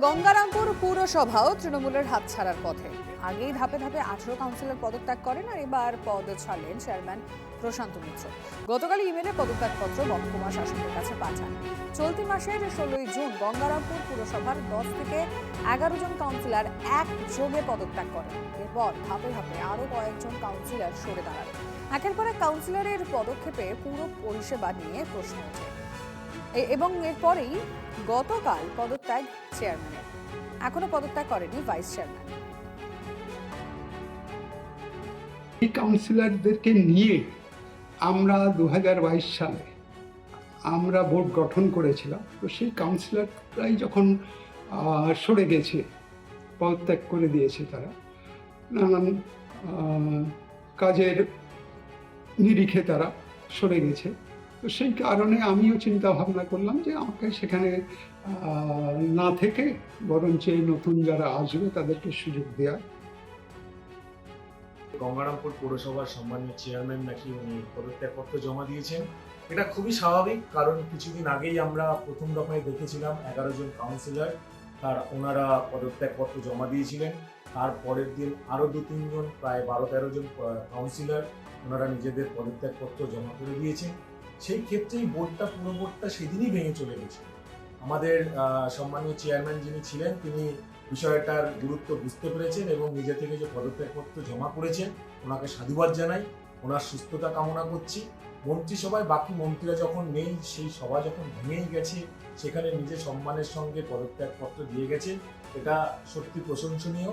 গঙ্গারামপুর পুরসভাও তৃণমূলের হাতছাড়ার পথে। আগেই ধাপে ধাপে 18 কাউন্সিলর পদত্যাগ করেন, আর এবার পদ ছাড়লেন চেয়ারম্যান প্রশান্ত মিত্র। গতকাল ইমেলে পদত্যাগপত্র মহকুমা শাসকের কাছে পাঠান। চলতি মাসের 16 জুন গঙ্গারামপুর পুরসভার 10 থেকে 11 জন কাউন্সিলর একযোগে পদত্যাগ করেন। এরপর ধাপে ধাপে আরও কয়েকজন কাউন্সিলর সরে দাঁড়ান। একের পর এক কাউন্সিলরের পদক্ষেপে পুরো পরিষেবা নিয়ে প্রশ্ন ওঠে এবং এরপরেই গতকাল পদত্যাগ চেয়ারম্যানের। এখনো পদত্যাগ করেনি ভাইস চেয়ারম্যান। এই কাউন্সিলরদেরকে নিয়ে আমরা 2022 সালে আমরা বোর্ড গঠন করেছিলাম। তো সেই কাউন্সিলররাই যখন সরে গেছে, পদত্যাগ করে দিয়েছে, তারা নানান কাজের নিরিখে তারা সরে গেছে। তো সেই কারণে আমিও চিন্তা ভাবনা করলাম যে আমাকে সেখানে না থেকে বরঞ্চ নতুন যারা আসবে তাদেরকে সুযোগ দেওয়া। গঙ্গারামপুর পৌরসভার সম্মানীয় চেয়ারম্যান নাকি উনি পদত্যাগপত্র জমা দিয়েছেন। এটা খুবই স্বাভাবিক, কারণ কিছুদিন আগেই আমরা প্রথম দফায় দেখেছিলাম 11 জন কাউন্সিলর ওনারা পদত্যাগপত্র জমা দিয়েছিলেন। তার পরের দিন আরও 2-3 জন, প্রায় 12-13 জন কাউন্সিলর ওনারা নিজেদের পদত্যাগপত্র জমা করে দিয়েছেন। সেই ক্ষেত্রেই পুরো বোর্ডটা সেদিনই ভেঙে চলে গেছে। আমাদের সম্মানীয় চেয়ারম্যান যিনি ছিলেন, তিনি বিষয়টার গুরুত্ব বুঝতে পেরেছেন এবং নিজে থেকে যে পদত্যাগপত্র জমা করেছেন ওনাকে সাধুবাদ জানাই, ওনার সুস্থতা কামনা করছি। মন্ত্রিসভায় বাকি মন্ত্রীরা যখন নেই, সেই সভা যখন ভেঙেই গেছে, সেখানে নিজের সম্মানের সঙ্গে পদত্যাগপত্র দিয়ে গেছে, এটা সত্যি প্রশংসনীয়।